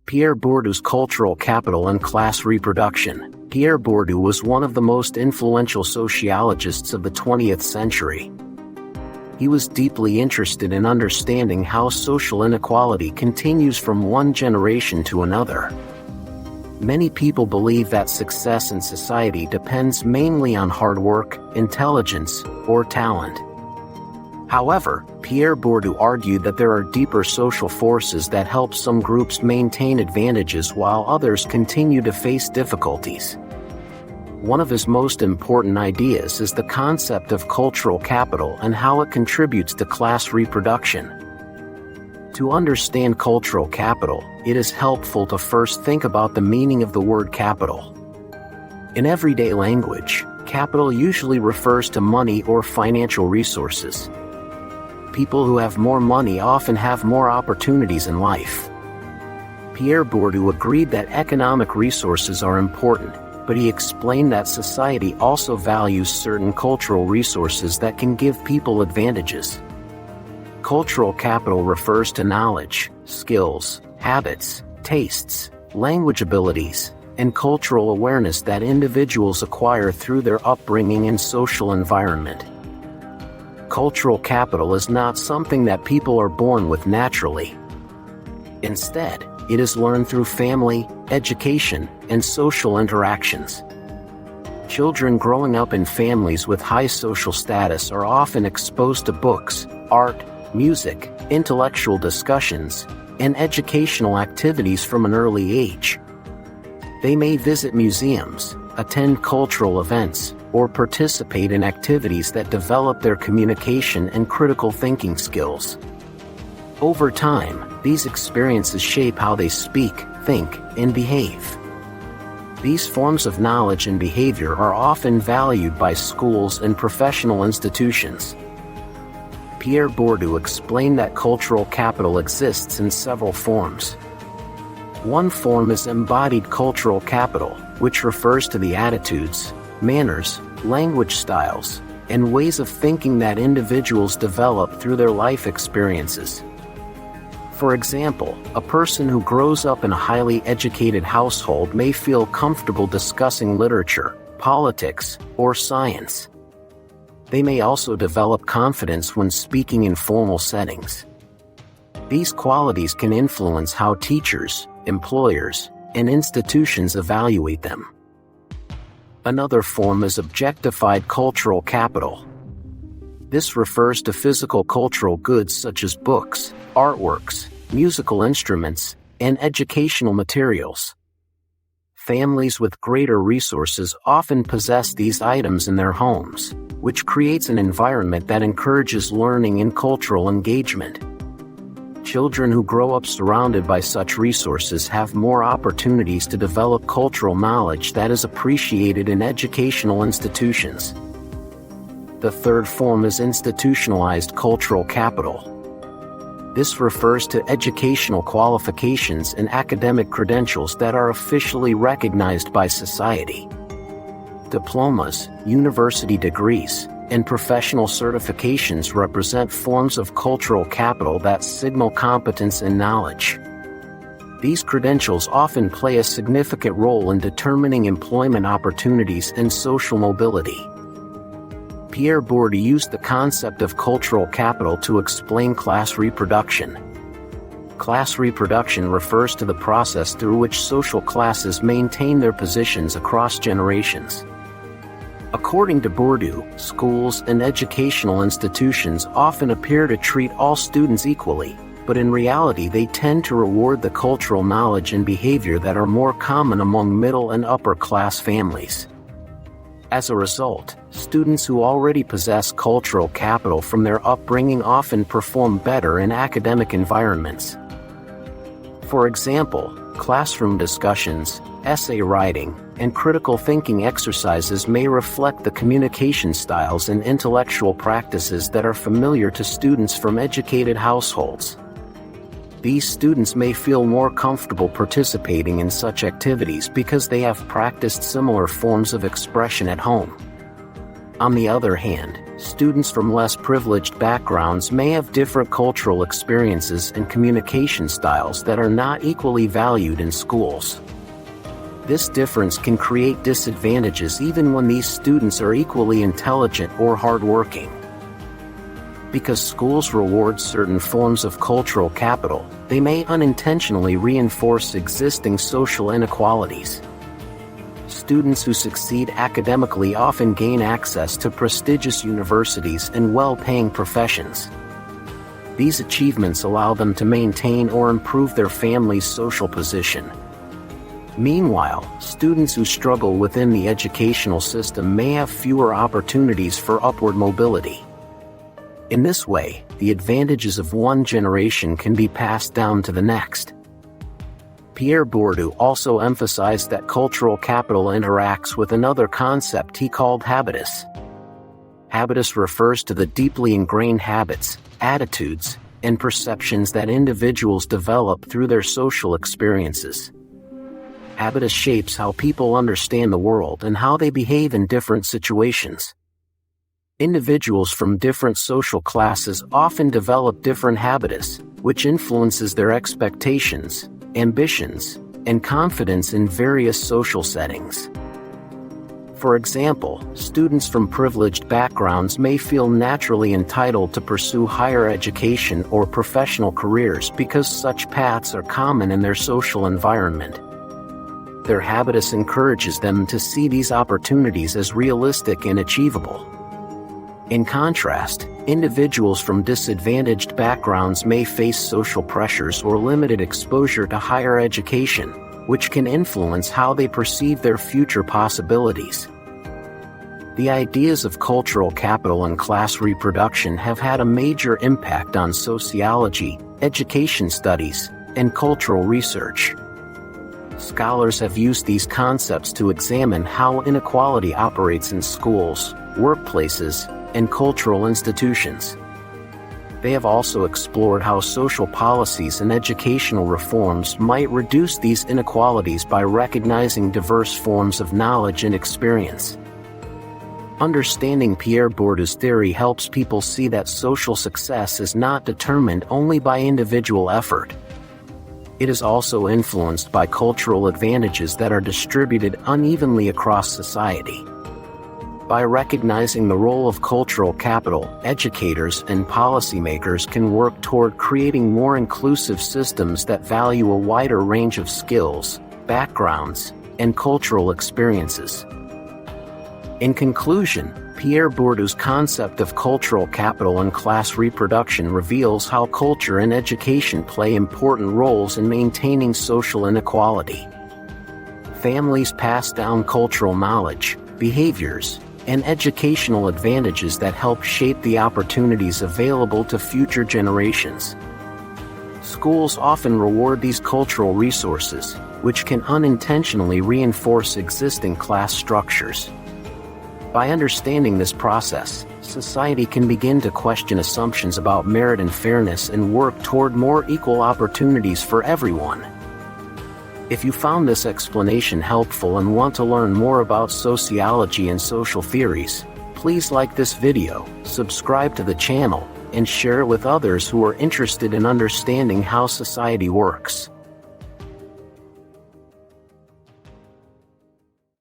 Pierre Bourdieu's Cultural Capital and Class Reproduction. Pierre Bourdieu was one of the most influential sociologists of the 20th century. He was deeply interested in understanding how social inequality continues from one generation to another. Many people believe that success in society depends mainly on hard work, intelligence, or talent. However, Pierre Bourdieu argued that there are deeper social forces that help some groups maintain advantages while others continue to face difficulties. One of his most important ideas is the concept of cultural capital and how it contributes to class reproduction. To understand cultural capital, it is helpful to first think about the meaning of the word capital. In everyday language, capital usually refers to money or financial resources. People who have more money often have more opportunities in life. Pierre Bourdieu agreed that economic resources are important, but he explained that society also values certain cultural resources that can give people advantages. Cultural capital refers to knowledge, skills, habits, tastes, language abilities, and cultural awareness that individuals acquire through their upbringing and social environment. Cultural capital is not something that people are born with naturally. Instead, it is learned through family, education, and social interactions. Children growing up in families with high social status are often exposed to books, art, music, intellectual discussions, and educational activities from an early age. They may visit museums, attend cultural events, or participate in activities that develop their communication and critical thinking skills. Over time, these experiences shape how they speak, think, and behave. These forms of knowledge and behavior are often valued by schools and professional institutions. Pierre Bourdieu explained that cultural capital exists in several forms. One form is embodied cultural capital, which refers to the attitudes, manners, language styles, and ways of thinking that individuals develop through their life experiences. For example, a person who grows up in a highly educated household may feel comfortable discussing literature, politics, or science. They may also develop confidence when speaking in formal settings. These qualities can influence how teachers, employers, and institutions evaluate them. Another form is objectified cultural capital. This refers to physical cultural goods such as books, artworks, musical instruments, and educational materials. Families with greater resources often possess these items in their homes, which creates an environment that encourages learning and cultural engagement. Children who grow up surrounded by such resources have more opportunities to develop cultural knowledge that is appreciated in educational institutions. The third form is institutionalized cultural capital. This refers to educational qualifications and academic credentials that are officially recognized by society. Diplomas, university degrees, and professional certifications represent forms of cultural capital that signal competence and knowledge. These credentials often play a significant role in determining employment opportunities and social mobility. Pierre Bourdieu used the concept of cultural capital to explain class reproduction. Class reproduction refers to the process through which social classes maintain their positions across generations. According to Bourdieu, schools and educational institutions often appear to treat all students equally, but in reality they tend to reward the cultural knowledge and behavior that are more common among middle and upper class families. As a result, students who already possess cultural capital from their upbringing often perform better in academic environments. For example, classroom discussions, essay writing, and critical thinking exercises may reflect the communication styles and intellectual practices that are familiar to students from educated households. These students may feel more comfortable participating in such activities because they have practiced similar forms of expression at home. On the other hand, students from less privileged backgrounds may have different cultural experiences and communication styles that are not equally valued in schools. This difference can create disadvantages even when these students are equally intelligent or hardworking. Because schools reward certain forms of cultural capital, they may unintentionally reinforce existing social inequalities. Students who succeed academically often gain access to prestigious universities and well-paying professions. These achievements allow them to maintain or improve their family's social position. Meanwhile, students who struggle within the educational system may have fewer opportunities for upward mobility. In this way, the advantages of one generation can be passed down to the next. Pierre Bourdieu also emphasized that cultural capital interacts with another concept he called habitus. Habitus refers to the deeply ingrained habits, attitudes, and perceptions that individuals develop through their social experiences. Habitus shapes how people understand the world and how they behave in different situations. Individuals from different social classes often develop different habitus, which influences their expectations, ambitions, and confidence in various social settings. For example, students from privileged backgrounds may feel naturally entitled to pursue higher education or professional careers because such paths are common in their social environment. Their habitus encourages them to see these opportunities as realistic and achievable. In contrast, individuals from disadvantaged backgrounds may face social pressures or limited exposure to higher education, which can influence how they perceive their future possibilities. The ideas of cultural capital and class reproduction have had a major impact on sociology, education studies, and cultural research. Scholars have used these concepts to examine how inequality operates in schools, workplaces, and cultural institutions. They have also explored how social policies and educational reforms might reduce these inequalities by recognizing diverse forms of knowledge and experience. Understanding Pierre Bourdieu's theory helps people see that social success is not determined only by individual effort. It is also influenced by cultural advantages that are distributed unevenly across society. By recognizing the role of cultural capital, educators and policymakers can work toward creating more inclusive systems that value a wider range of skills, backgrounds, and cultural experiences. In conclusion, Pierre Bourdieu's concept of cultural capital and class reproduction reveals how culture and education play important roles in maintaining social inequality. Families pass down cultural knowledge, behaviors, and educational advantages that help shape the opportunities available to future generations. Schools often reward these cultural resources, which can unintentionally reinforce existing class structures. By understanding this process, society can begin to question assumptions about merit and fairness and work toward more equal opportunities for everyone. If you found this explanation helpful and want to learn more about sociology and social theories, please like this video, subscribe to the channel, and share it with others who are interested in understanding how society works.